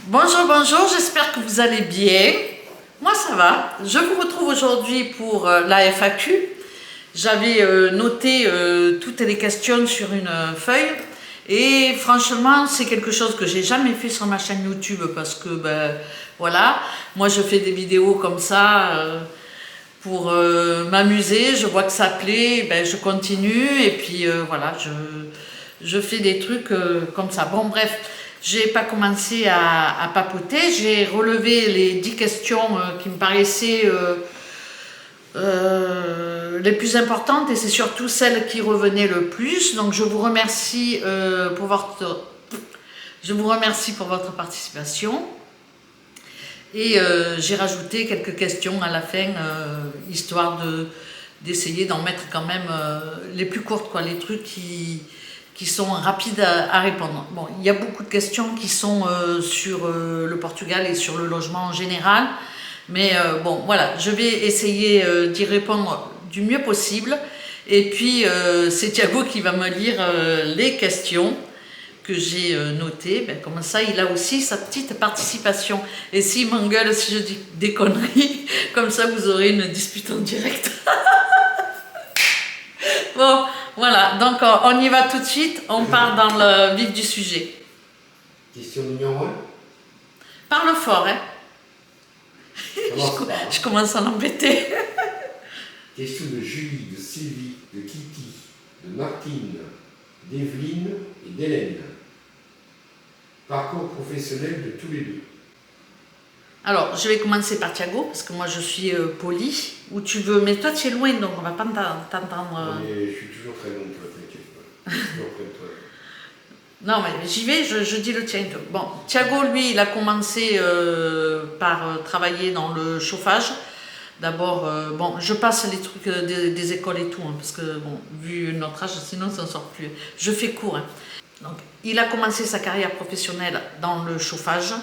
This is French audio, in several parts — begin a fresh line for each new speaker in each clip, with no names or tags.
Bonjour, bonjour, j'espère que vous allez bien. Moi ça va. Je vous retrouve aujourd'hui pour la FAQ. J'avais noté toutes les questions sur une feuille et franchement c'est quelque chose que j'ai jamais fait sur ma chaîne YouTube parce que voilà, moi je fais des vidéos comme ça pour m'amuser, je vois que ça plaît, je continue et puis voilà, je fais des trucs comme ça. Bon bref, j'ai pas commencé à papoter, j'ai relevé les 10 questions qui me paraissaient les plus importantes et c'est surtout celles qui revenaient le plus. Donc je vous remercie pour votre participation. Et j'ai rajouté quelques questions à la fin, histoire d'essayer d'en mettre quand même les plus courtes, quoi, les trucs qui sont rapides à répondre. Bon, il y a beaucoup de questions qui sont sur le Portugal et sur le logement en général, mais bon, voilà, je vais essayer d'y répondre du mieux possible. Et puis, c'est Thiago qui va me lire les questions que j'ai notées. Comme ça, il a aussi sa petite participation. Et s'il m'engueule si je dis des conneries, comme ça, vous aurez une dispute en direct. Bon, voilà, donc on y va tout de suite, on part dans le vif du sujet.
Question numéro 1.
Parle fort, hein. Je commence à l'embêter.
Question de Julie, de Sylvie, de Kitty, de Martine, d'Evelyne et d'Hélène. Parcours professionnel de tous les deux.
Alors, je vais commencer par Thiago, parce que moi je suis polie, où tu veux, mais toi tu es loin, donc on va pas t'entendre.
Je suis toujours très loin de toi, t'inquiète pas. Je suis toujours près de toi.
Non, mais j'y vais, je dis le tien. Bon, Thiago, lui, il a commencé par travailler dans le chauffage. D'abord, bon, je passe les trucs des écoles et tout, hein, parce que, bon, vu notre âge, sinon ça ne sort plus. Je fais court. Hein. Donc, il a commencé sa carrière professionnelle dans le chauffage.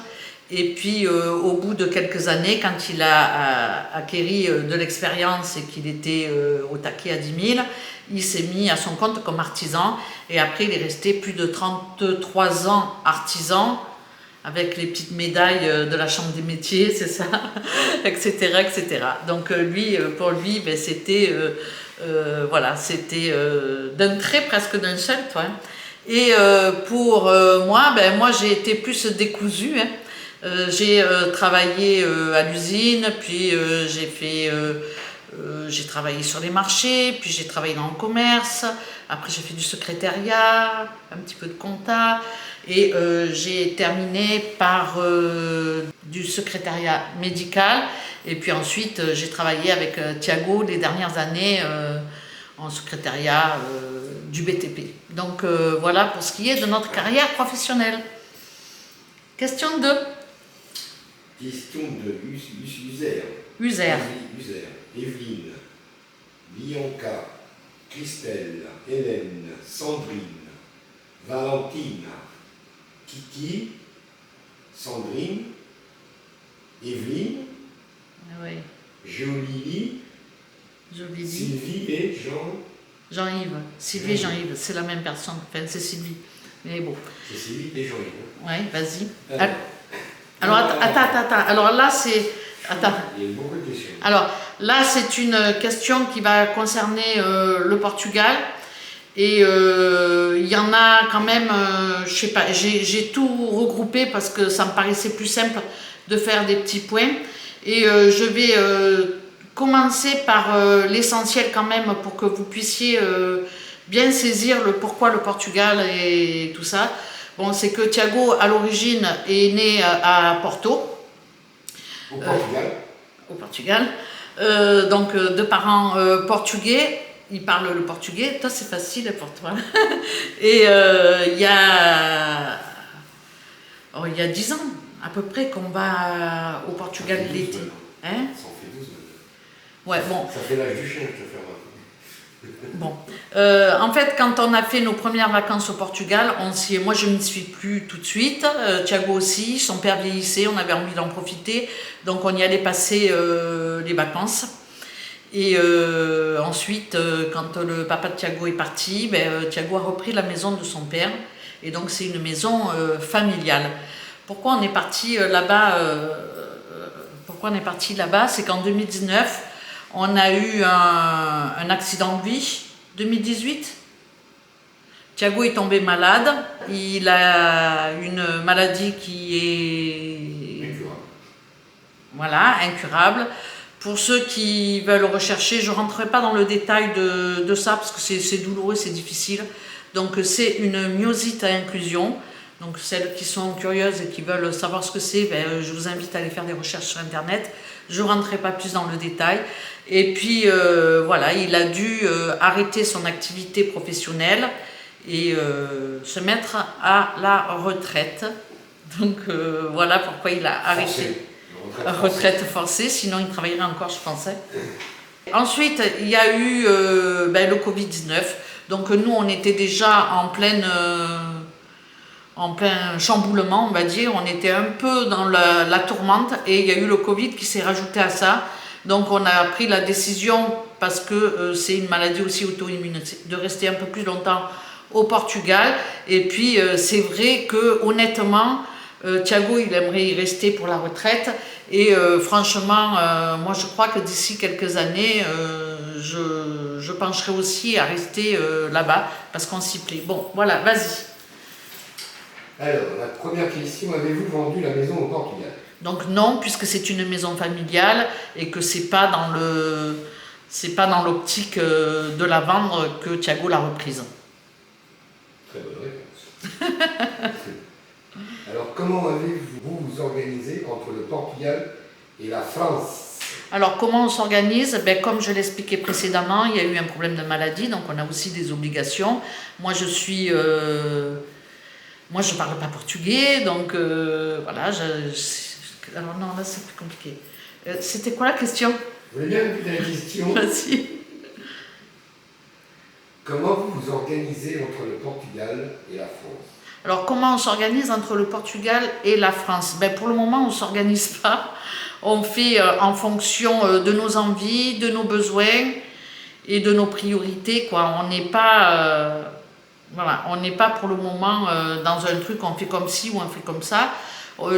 Et puis, au bout de quelques années, quand il a acquéri de l'expérience et qu'il était au taquet à 10 000, il s'est mis à son compte comme artisan. Et après, il est resté plus de 33 ans artisan, avec les petites médailles de la Chambre des métiers, c'est ça, etc., etc. Donc, lui, pour lui, c'était voilà, c'était d'un trait presque d'un seul, toi. Hein. Et pour moi, moi, j'ai été plus décousue, hein. J'ai travaillé à l'usine, puis j'ai travaillé sur les marchés, puis j'ai travaillé dans le commerce, après j'ai fait du secrétariat, un petit peu de compta, et j'ai terminé par du secrétariat médical, et puis ensuite j'ai travaillé avec Thiago les dernières années en secrétariat du BTP. Donc voilà pour ce qui est de notre carrière professionnelle. Question 2.
Question de User.
User.
Evelyne, Bianca, Christelle, Hélène, Sandrine, Valentine, Kiki, Sandrine, Evelyne,
Oui.
Jolie, Sylvie et
Jean-Yves. Sylvie et Jean-Yves, c'est la même personne. Enfin, c'est Sylvie. Mais bon.
C'est Sylvie et Jean-Yves.
Oui, vas-y. Alors, attends. Alors là, c'est... Attends.
Il y a beaucoup de questions.
Alors, là, c'est une question qui va concerner le Portugal. Et il y en a quand même, je sais pas, j'ai tout regroupé parce que ça me paraissait plus simple de faire des petits points. Et je vais commencer par l'essentiel quand même pour que vous puissiez bien saisir le pourquoi le Portugal et tout ça. Bon, c'est que Thiago, à l'origine, est né à Porto.
Au Portugal.
Au Portugal. Donc, de parents portugais. Il parle le portugais. Toi, c'est facile pour toi. Et il y a 10 ans, à peu près, qu'on va au Portugal l'été. Hein?
Ça en fait 12 maintenant.
Ouais, bon.
Ça fait l'âge du chien, je te fais remarquer.
Bon, en fait, quand on a fait nos premières vacances au Portugal, moi je n'y suis plus tout de suite, Thiago aussi, son père vieillissait, on avait envie d'en profiter, donc on y allait passer les vacances. Et ensuite, quand le papa de Thiago est parti, Thiago a repris la maison de son père, et donc c'est une maison familiale. Pourquoi on est parti pourquoi on est parti là-bas? C'est qu'en 2019, on a eu un accident de vie. 2018, Thiago est tombé malade. Il a une maladie qui est voilà, incurable. Pour ceux qui veulent rechercher, je ne rentrerai pas dans le détail de ça parce que c'est douloureux, c'est difficile. Donc c'est une myosite à inclusion. Donc celles qui sont curieuses et qui veulent savoir ce que c'est, je vous invite à aller faire des recherches sur internet. Je ne rentrerai pas plus dans le détail. Et puis voilà, il a dû arrêter son activité professionnelle et se mettre à la retraite. Donc voilà pourquoi il a arrêté. Retraite forcée, sinon il travaillerait encore, je pensais. Ensuite, il y a eu le Covid-19. Donc nous, on était déjà en plein chamboulement, on va dire. On était un peu dans la tourmente et il y a eu le Covid qui s'est rajouté à ça. Donc on a pris la décision, parce que c'est une maladie aussi auto-immune, de rester un peu plus longtemps au Portugal. Et puis c'est vrai que honnêtement, Thiago, il aimerait y rester pour la retraite. Et franchement, moi je crois que d'ici quelques années, je pencherai aussi à rester là-bas, parce qu'on s'y plaît. Bon, voilà, vas-y.
Alors, la première question, avez-vous vendu la maison au Portugal?
Donc non, puisque c'est une maison familiale et que c'est pas dans l'optique de la vendre que Thiago l'a reprise.
Très bonne réponse. Alors, comment avez-vous vous organisé entre le Portugal et la France?
Alors, comment on s'organise? Comme je l'expliquais précédemment, il y a eu un problème de maladie, donc on a aussi des obligations. Moi, je parle pas portugais, donc voilà. Alors non, là, c'est plus compliqué. C'était quoi la question?
Vous voulez bien répéter la question?
Vas-y.
Comment vous vous organisez entre le Portugal et la France?
Alors, comment on s'organise entre le Portugal et la France? Pour le moment, on ne s'organise pas. On fait en fonction de nos envies, de nos besoins et de nos priorités, quoi. On n'est pas, voilà, on n'est pas pour le moment dans un truc, on fait comme ci ou on fait comme ça.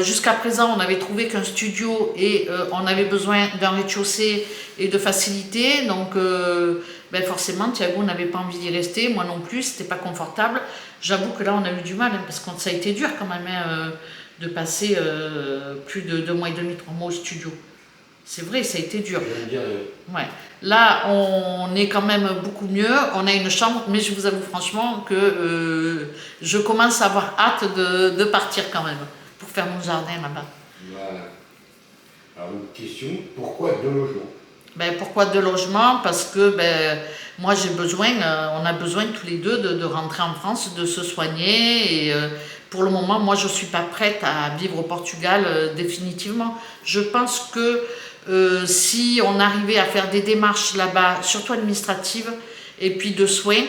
Jusqu'à présent, on avait trouvé qu'un studio et on avait besoin d'un rez-de-chaussée et de facilité. Donc, forcément, Thiago n'avait pas envie d'y rester, moi non plus, c'était pas confortable. J'avoue que là, on a eu du mal, hein, parce que ça a été dur quand même de passer plus de 2 mois et demi, 3 mois au studio. C'est vrai, ça a été dur. Ouais. Là, on est quand même beaucoup mieux. On a une chambre, mais je vous avoue franchement que je commence à avoir hâte de partir quand même, pour faire mon jardin là-bas.
Voilà. Alors, une question, pourquoi 2 logements?
Pourquoi 2 logements? Parce que moi j'ai besoin, on a besoin tous les deux de rentrer en France, de se soigner. Et pour le moment, moi je ne suis pas prête à vivre au Portugal définitivement. Je pense que si on arrivait à faire des démarches là-bas, surtout administratives, et puis de soins,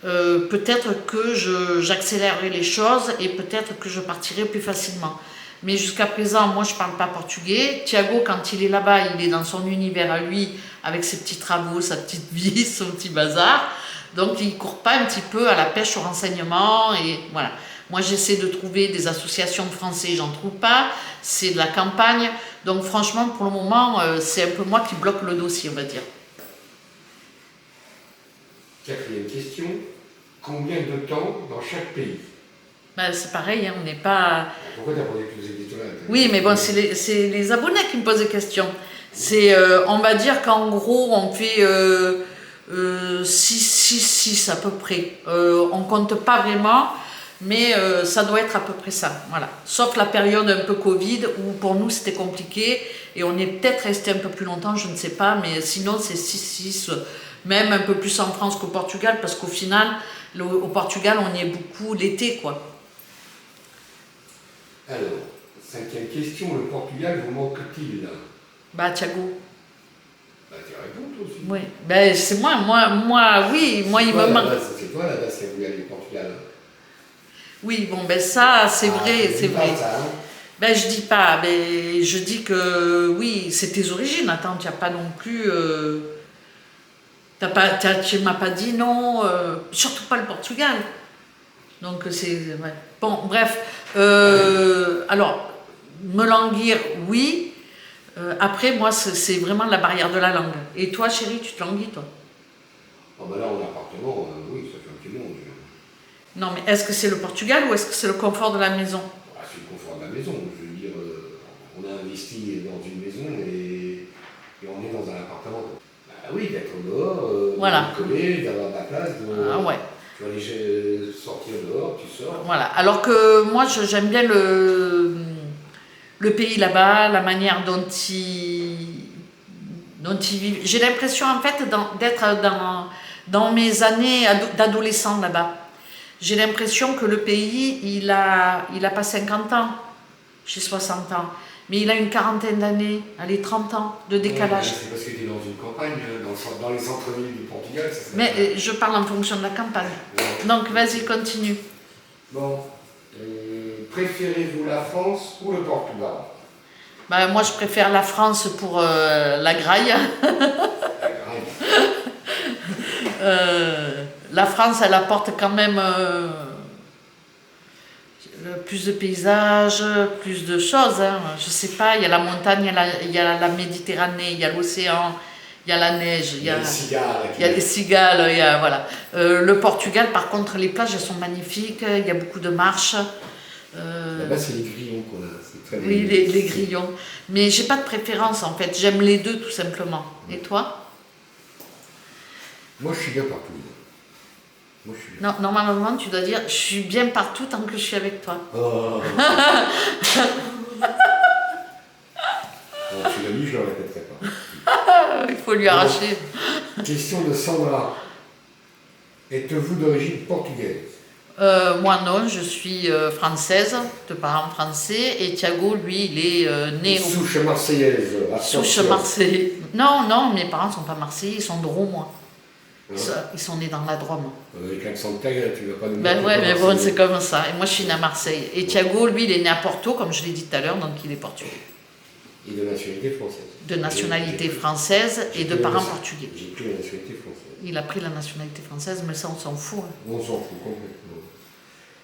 peut-être que j'accélérerai les choses et peut-être que je partirai plus facilement. Mais jusqu'à présent, moi je ne parle pas portugais. Thiago, quand il est là-bas, il est dans son univers à lui, avec ses petits travaux, sa petite vie, son petit bazar. Donc il ne court pas un petit peu à la pêche au renseignement. Et voilà. Moi j'essaie de trouver des associations de Français, j'en trouve pas. C'est de la campagne. Donc franchement, pour le moment, c'est un peu moi qui bloque le dossier, on va dire.
4e question, combien de temps dans chaque pays?
C'est pareil, hein, on n'est pas...
Pourquoi tu as posé toutes ces questions-là?
Oui, mais bon, c'est les abonnés qui me posent des questions. On va dire qu'en gros, on fait 6 à peu près. On compte pas vraiment, mais ça doit être à peu près ça. Voilà. Sauf la période un peu Covid, où pour nous c'était compliqué, et on est peut-être resté un peu plus longtemps, je ne sais pas, mais sinon c'est 6, même un peu plus en France qu'au Portugal, parce qu'au final, au Portugal, on y est beaucoup l'été, quoi.
Alors, 5e question, le Portugal vous manque-t-il?
Thiago.
Tu réponds toi aussi.
Oui, c'est moi, oui, moi il me manque.
C'est toi la base qui a voulu aller au Portugal.
Oui, bon, ça, c'est vrai, c'est vrai.
Ça, hein.
Je dis pas, je dis que oui, c'est tes origines. Attends, tu n'as pas non plus. Tu m'as pas dit non, surtout pas le Portugal. Donc c'est. Ouais. Bon, bref. alors, me languir, oui. Après, moi, c'est vraiment la barrière de la langue. Et toi, chérie, tu te languis, toi?
Ah bah là, en appartement, oui, ça fait un petit monde.
Non, mais est-ce que c'est le Portugal ou est-ce que c'est le confort de la maison?
Ah, c'est le confort de la maison. Je veux dire, on a investi dans une maison et on est dans un appartement. Bah oui, d'être dehors,
Voilà.
de coller, d'avoir de la place.
Ah ouais.
Tu vas aller sortir dehors, tu sors.
Voilà. Alors que moi, j'aime bien le pays là-bas, la manière dont ils vivent. J'ai l'impression, en fait, d'être dans mes années d'adolescent là-bas. J'ai l'impression que le pays, il a pas 50 ans, j'ai 60 ans, mais il a une quarantaine d'années, allez, 30 ans de décalage.
Ouais, c'est parce que tu es dans une campagne, dans les centres-villes du Portugal.
Mais je parle en fonction de la campagne.
Ouais.
Donc, vas-y, continue.
Bon, préférez-vous la France ou le Portugal?
Bah, moi, je préfère la France pour la graille. La France, elle apporte quand même plus de paysages, plus de choses. Hein. Je sais pas, il y a la montagne, il y a la Méditerranée, il y a l'océan, il y a la neige, il y a les cigales, il y a, voilà. Le Portugal, par contre, les plages, elles sont magnifiques, il y a beaucoup de marches.
Là-bas, c'est les grillons qu'on a. Très
oui, les grillons. Mais j'ai pas de préférence, en fait. J'aime les deux, tout simplement. Et toi?
Moi, je suis bien partout. Moi, je suis bien.
Non, normalement, tu dois dire je suis bien partout tant que je suis avec toi.
Oh. Bon, tu l'as dit, je ne le répéterai pas.
Il faut lui arracher.
Question de Sandra. Êtes-vous d'origine portugaise?
Moi non, je suis française, de parents français, et Thiago, lui, il est né au...
Souche marseillaise.
Souche marseillais. Non, mes parents ne sont pas marseillais, ils sont drômois.
Hein?
Ils sont nés dans la Drôme.
Avec l'accent de Taga, tu ne vas pas nous
Ben
dire
ouais,
que
mais
t'es
bon,
marseillais.
c'est comme ça. Et moi, je suis née à Marseille. Et Thiago, lui, il est né à Porto, comme je l'ai dit tout à l'heure, donc il est portugais.
Et de nationalité française.
De nationalité française et de parents portugais.
J'ai pris la nationalité française.
Il a pris la nationalité française, mais ça, on s'en fout. Hein.
On s'en fout complètement.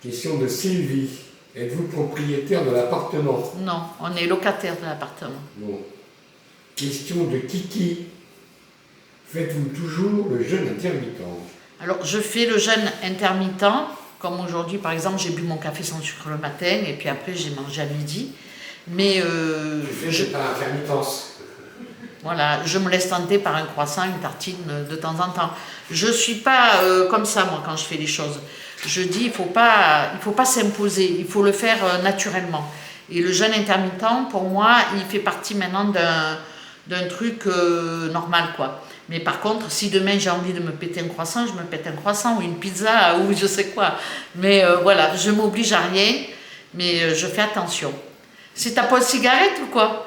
Question de Sylvie. Êtes-vous propriétaire de l'appartement?
Non, on est locataire de l'appartement.
Non. Question de Kiki. Faites-vous toujours le jeûne intermittent?
Alors, je fais le jeûne intermittent, comme aujourd'hui, par exemple, j'ai bu mon café sans sucre le matin, et puis après, j'ai mangé à midi. Mais
Je fais pas l'intermittence.
voilà, je me laisse tenter par un croissant, une tartine de temps en temps. Je ne suis pas comme ça, moi, quand je fais les choses. Je dis, il faut pas s'imposer, il faut le faire naturellement. Et le jeûne intermittent, pour moi, il fait partie maintenant d'un truc normal, quoi. Mais par contre, si demain j'ai envie de me péter un croissant, je me pète un croissant ou une pizza ou je sais quoi. Mais voilà, je m'oblige à rien, mais je fais attention. C'est ta pause cigarette ou quoi?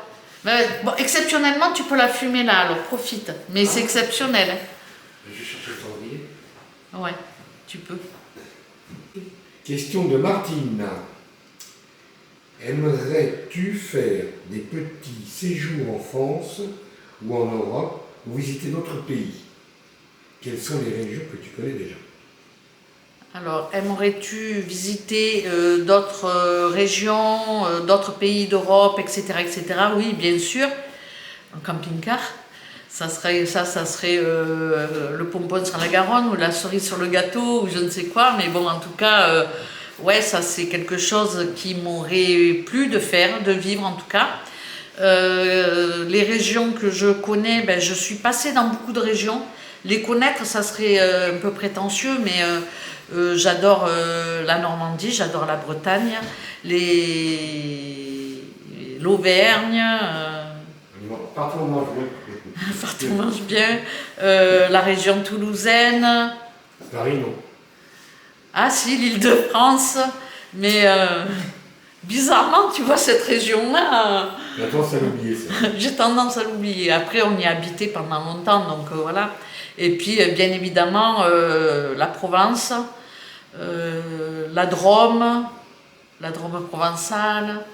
Bon, exceptionnellement, tu peux la fumer là, alors profite. Mais c'est exceptionnel. Hein.
Je cherche le calendrier.
Ouais, tu peux.
Question de Martine. Aimerais-tu faire des petits séjours en France ou en Europe ou visiter d'autres pays? Quelles sont les régions que tu connais déjà?
Alors, aimerais-tu visiter d'autres régions, d'autres pays d'Europe, etc., etc. Oui, bien sûr, en camping-car. Ça serait le pompon sur la Garonne ou la cerise sur le gâteau ou je ne sais quoi. Mais bon, en tout cas, ouais, ça c'est quelque chose qui m'aurait plu de faire, de vivre en tout cas. Les régions que je connais, ben, je suis passée dans beaucoup de régions. Les connaître, ça serait un peu prétentieux, mais j'adore la Normandie, j'adore la Bretagne, l'Auvergne.
Partout on mange bien.
Partout on mange bien. La région toulousaine.
Paris, non.
Ah si, l'Île-de-France. Mais bizarrement, tu vois, cette région-là,
J'ai tendance à l'oublier, ça.
j'ai tendance à l'oublier. Après, on y a habité pendant longtemps, donc voilà. Et puis, bien évidemment, la Provence, la Drôme provençale.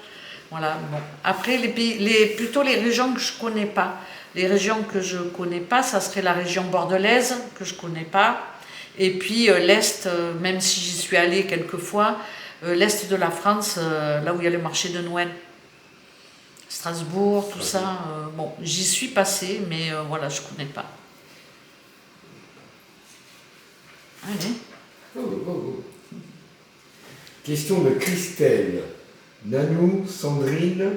Voilà, bon. Après, plutôt les régions que je ne connais pas. Les régions que je ne connais pas, ça serait la région bordelaise, que je ne connais pas. Et puis l'Est, même si j'y suis allée quelques fois, l'Est de la France, là où il y a le marché de Noël. Strasbourg, tout ça. Bon, j'y suis passée, mais voilà, je ne connais pas. Allez.
Question de Christelle. Nanou, Sandrine,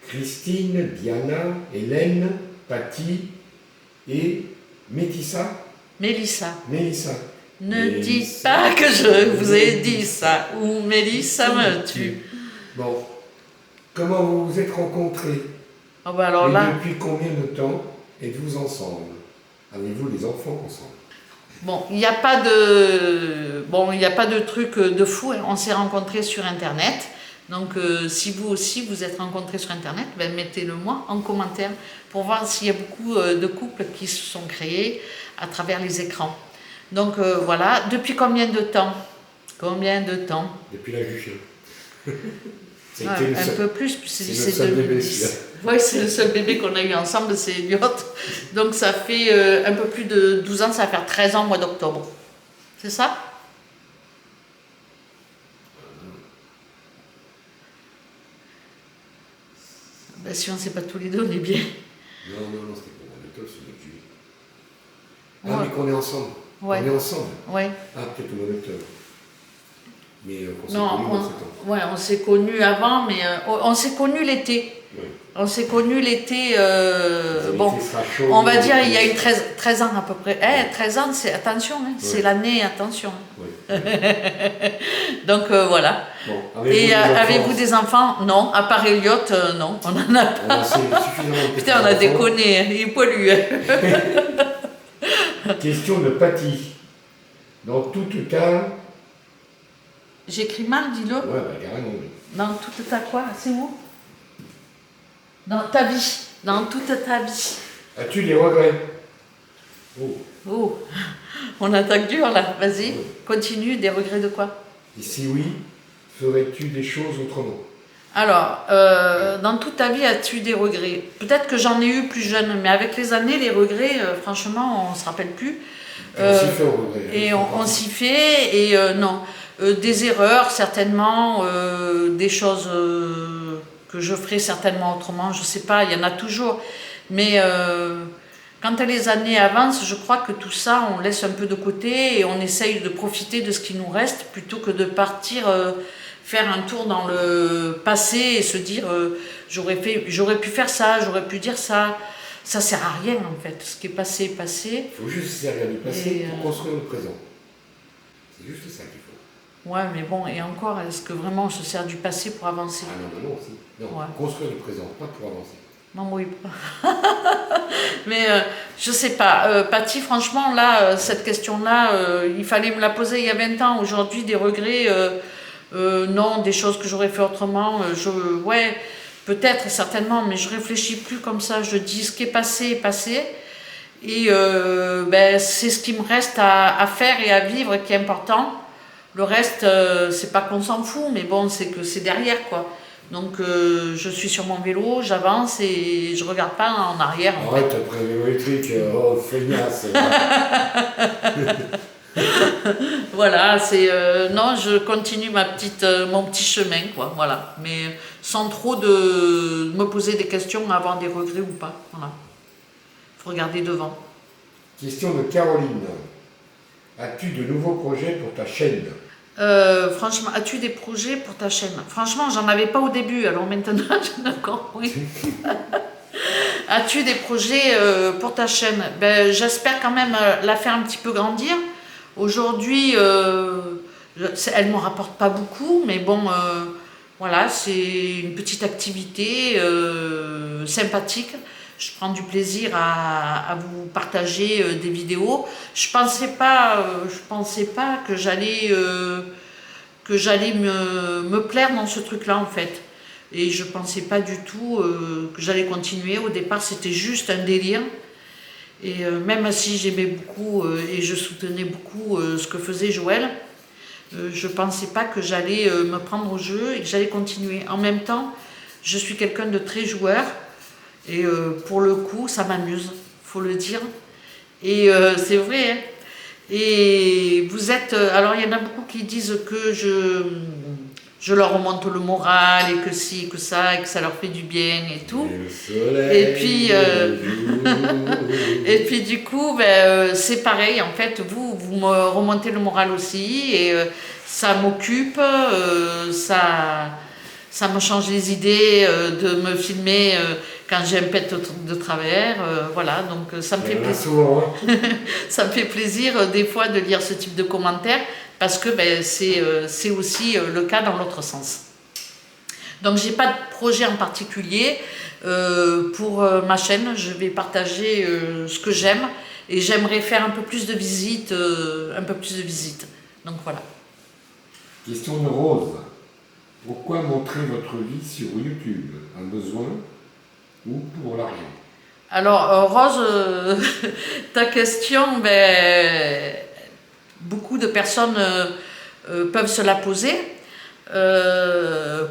Christine, Diana, Hélène, Patty et Mélissa.
Mélissa. Ne dites pas que je vous ai dit ça, ou Mélissa me tue.
Bon, comment vous vous êtes rencontrés?
Oh bah alors
et
là...
depuis combien de temps êtes-vous ensemble? Avez-vous des enfants ensemble?
Bon, il n'y a pas de truc de fou, hein. On s'est rencontrés sur Internet. Donc, si vous aussi vous êtes rencontrés sur Internet, ben, mettez-le moi en commentaire pour voir s'il y a beaucoup de couples qui se sont créés à travers les écrans. Donc, voilà. Depuis combien de temps?
Depuis la juge.
Un peu plus, c'est
seul bébé,
2010. Oui, c'est le seul bébé qu'on a eu ensemble, c'est Elliot. Donc ça fait un peu plus de 12 ans, ça va faire 13 ans au mois d'octobre. C'est ça? Ben, si on ne sait pas tous les deux, on est bien.
Non, c'était pour mon octobre, c'est notre juillet.
Ouais.
Ah, mais qu'on est ensemble.
Ouais.
On est ensemble.
Ouais.
Ah, peut-être au mois d'octobre. Mais on s'est
Non,
connus en septembre.
ouais, on s'est connus avant, mais on s'est connus l'été.
Oui.
On s'est connus l'été, bon,
chaud,
on va dire il y a eu 13 ans à peu près. 13 ans, c'est, attention, hein, c'est l'année, attention.
Oui.
Donc voilà.
Bon,
et avez-vous des enfants? Non, à part Elliot, non, on en a pas.
On a suffisamment de
Putain, on a déconné, hein, il est poilu. Hein.
Question de Patty. Dans tout cas...
J'écris mal, dis-le.
Ouais, bah carrément. Oui.
Dans toute ta quoi? C'est où? Dans ta vie. Dans toute ta vie.
As-tu des regrets?
Oh, on attaque dur là. Vas-y, continue. Des regrets de quoi?
Et si oui, ferais-tu des choses autrement?
Alors, dans toute ta vie, as-tu des regrets? Peut-être que j'en ai eu plus jeune, mais avec les années, les regrets, franchement, on ne se rappelle plus.
On s'y fait au regret.
Et on s'y fait, et non. Des erreurs, certainement, des choses que je ferai certainement autrement, je ne sais pas, il y en a toujours. Mais quand les années avancent, je crois que tout ça, on laisse un peu de côté et on essaye de profiter de ce qui nous reste plutôt que de partir faire un tour dans le passé et se dire j'aurais pu faire ça, j'aurais pu dire ça. Ça sert à rien en fait. Ce qui est passé est passé.
Il faut juste se servir du passé pour construire le présent. C'est juste ça qu'il faut.
Ouais, mais bon, et encore, est-ce que vraiment on se sert du passé pour avancer?
Ah non, aussi. Non, ouais. Construire le présent, pas pour avancer.
M'embrouille pas. Mais je sais pas. Patty, franchement, là, cette question-là, il fallait me la poser il y a 20 ans. Aujourd'hui, des regrets, non, des choses que j'aurais fait autrement. Ouais, peut-être, certainement, mais je réfléchis plus comme ça. Je dis ce qui est passé est passé. Et ben, c'est ce qui me reste à faire et à vivre qui est important. Le reste, c'est pas qu'on s'en fout, mais bon, c'est que c'est derrière, quoi. Donc, je suis sur mon vélo, j'avance et je regarde pas en arrière.
Arrête, après le vélo électrique, oh, feignasse.
Voilà, c'est... non, je continue mon petit chemin, quoi, voilà. Mais sans trop de me poser des questions, avoir des regrets ou pas, voilà. Faut regarder devant.
Question de Caroline. As-tu de nouveaux projets pour ta chaîne?
Franchement, as-tu des projets pour ta chaîne? Franchement, j'en avais pas au début, alors maintenant j'en ai encore, oui. As-tu des projets pour ta chaîne? Ben, j'espère quand même la faire un petit peu grandir. Aujourd'hui, elle ne me rapporte pas beaucoup, mais bon, voilà, c'est une petite activité sympathique. Je prends du plaisir à vous partager des vidéos. Je pensais pas que j'allais me plaire dans ce truc-là en fait. Et je pensais pas du tout que j'allais continuer. Au départ, c'était juste un délire. Et même si j'aimais beaucoup et je soutenais beaucoup ce que faisait Joël, je pensais pas que j'allais me prendre au jeu et que j'allais continuer. En même temps, je suis quelqu'un de très joueur. Et pour le coup, ça m'amuse, faut le dire. Et c'est vrai. Hein. Et vous êtes... alors, il y en a beaucoup qui disent que je leur remonte le moral et que si, que ça, et que ça leur fait du bien et tout.
Et le soleil,
Et puis, et puis du coup, c'est pareil, en fait, vous me remontez le moral aussi, et ça m'occupe, ça me change les idées de me filmer quand j'ai un pet de travers, voilà, donc ça me fait plaisir.
Souvent, hein.
Ça me fait plaisir des fois de lire ce type de commentaires, parce que c'est aussi le cas dans l'autre sens. Donc j'ai pas de projet en particulier pour ma chaîne. Je vais partager ce que j'aime, et j'aimerais faire un peu plus de visites, Donc voilà.
Question de Rose. Pourquoi montrer votre vie sur YouTube? Un besoin ou pour l'argent?
Alors Rose, ta question, beaucoup de personnes peuvent se la poser.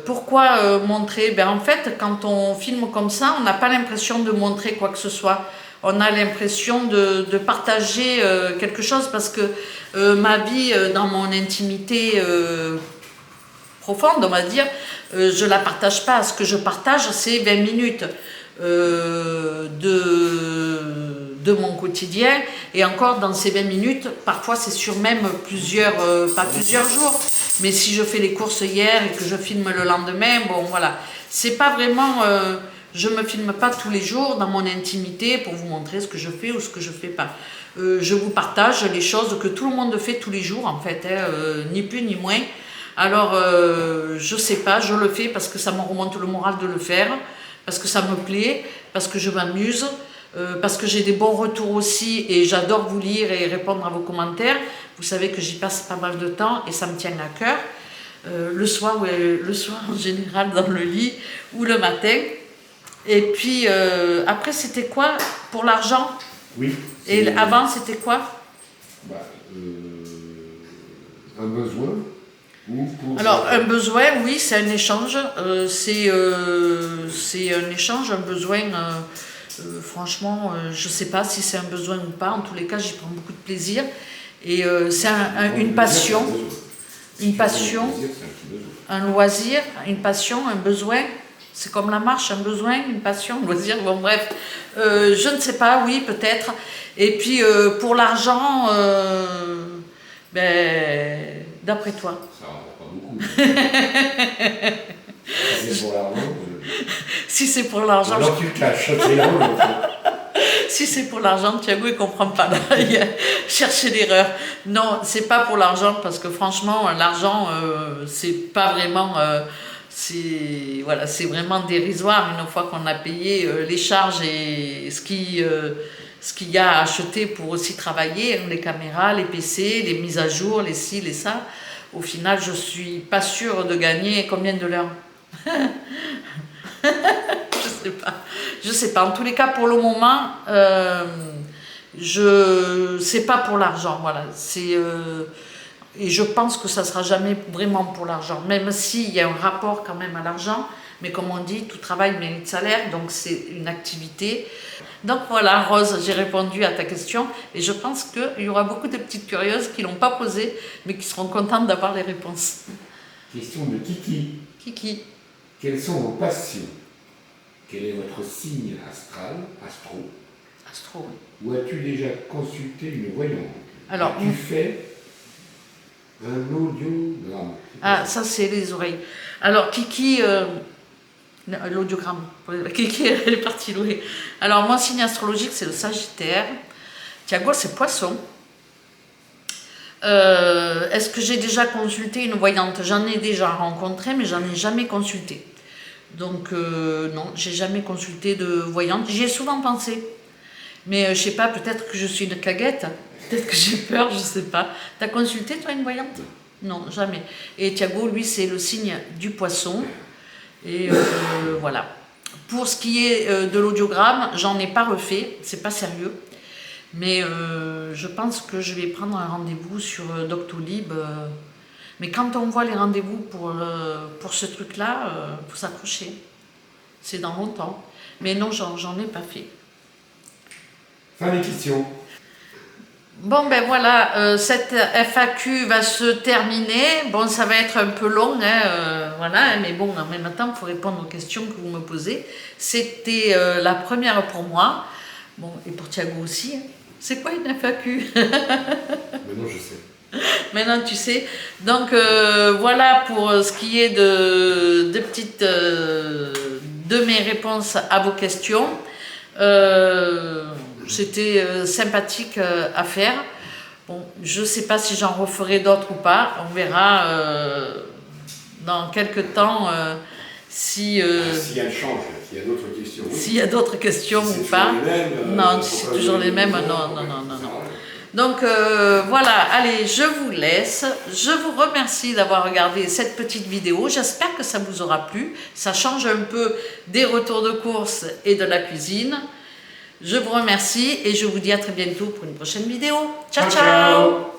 Pourquoi montrer? En fait, quand on filme comme ça, on n'a pas l'impression de montrer quoi que ce soit. On a l'impression de partager quelque chose, parce que ma vie dans mon intimité profonde, on va dire, je la partage pas. Ce que je partage, c'est 20 minutes de mon quotidien, et encore dans ces 20 minutes, parfois c'est sur même pas plusieurs jours, mais si je fais les courses hier et que je filme le lendemain, bon voilà, c'est pas vraiment, je me filme pas tous les jours dans mon intimité pour vous montrer ce que je fais ou ce que je fais pas. Je vous partage les choses que tout le monde fait tous les jours, en fait, ni plus ni moins. Alors je sais pas, je le fais parce que ça me remonte le moral de le faire, parce que ça me plaît, parce que je m'amuse, parce que j'ai des bons retours aussi, et j'adore vous lire et répondre à vos commentaires. Vous savez que j'y passe pas mal de temps et ça me tient à cœur. Le soir en général dans le lit, ou le matin. Et puis après, c'était quoi pour l'argent?
Oui.
Et avant, c'était quoi?
Un besoin ou pour...
Alors, un besoin, oui, c'est un échange. C'est un échange, un besoin. Franchement, je ne sais pas si c'est un besoin ou pas. En tous les cas, j'y prends beaucoup de plaisir. Et c'est une passion. Une passion, un loisir, une passion, un besoin. C'est comme la marche, un besoin, une passion, un loisir. Bon, bref, je ne sais pas, oui, peut-être. Et puis, pour l'argent, d'après toi?
Ça rapporte pas beaucoup. C'est pour l'argent.
Si c'est pour l'argent.
Alors tu le caches, c'est l'argent.
Si c'est pour l'argent, Thiago, il ne comprend pas. Il a cherché l'erreur. Non, c'est pas pour l'argent, parce que franchement, l'argent, c'est pas vraiment. C'est vraiment dérisoire une fois qu'on a payé les charges et ce qu'il y a à acheter pour aussi travailler, les caméras, les PC, les mises à jour, les ci, les ça. Au final, je suis pas sûre de gagner combien de l'heure. Je sais pas. En tous les cas, pour le moment, c'est pas pour l'argent. Voilà. Et je pense que ça sera jamais vraiment pour l'argent, même s'il y a un rapport quand même à l'argent. Mais comme on dit, tout travail mérite salaire, donc c'est une activité. Donc voilà, Rose, j'ai répondu à ta question, et je pense qu'il y aura beaucoup de petites curieuses qui ne l'ont pas posée, mais qui seront contentes d'avoir les réponses.
Question de Kiki.
Kiki.
Quelles sont vos passions? Quel est votre signe astral,
Astro, oui.
Ou as-tu déjà consulté une voyante?
Alors,
tu fais un audiogramme?
Ah, ça c'est les oreilles. Alors Kiki, l'audiogramme. Kiki, elle est partie louer. Alors mon signe astrologique, c'est le Sagittaire. Thiago, c'est Poisson. Est-ce que j'ai déjà consulté une voyante? J'en ai déjà rencontré, mais j'en ai jamais consulté. Donc non, j'ai jamais consulté de voyante. J'y ai souvent pensé. Mais je sais pas, peut-être que je suis une caguette. Peut-être que j'ai peur, je sais pas. T'as consulté toi une voyante? Non, jamais. Et Thiago, lui, c'est le signe du Poisson. Et voilà. Pour ce qui est de l'audiogramme, j'en ai pas refait. C'est pas sérieux. Mais je pense que je vais prendre un rendez-vous sur Doctolib. Mais quand on voit les rendez-vous pour ce truc-là, il faut s'accrocher. C'est dans longtemps. Mais non, j'en ai pas fait.
Fin des questions.
Bon, ben voilà, cette FAQ va se terminer. Bon, ça va être un peu long, hein, voilà, mais bon, en même temps, il faut répondre aux questions que vous me posez. C'était la première pour moi, bon, et pour Thiago aussi. Hein. C'est quoi une FAQ?
Maintenant, je sais.
Maintenant, tu sais. Donc, voilà pour ce qui est de petites, de mes réponses à vos questions. C'était sympathique à faire. Bon, je ne sais pas si j'en referai d'autres ou pas. On verra dans quelques temps si...
S'il y a un change, s'il y a d'autres questions.
S'il y a d'autres questions ou pas. Non, si c'est toujours les mêmes, non. Donc voilà, allez, je vous laisse. Je vous remercie d'avoir regardé cette petite vidéo. J'espère que ça vous aura plu. Ça change un peu des retours de course et de la cuisine. Je vous remercie et je vous dis à très bientôt pour une prochaine vidéo. Ciao, ciao!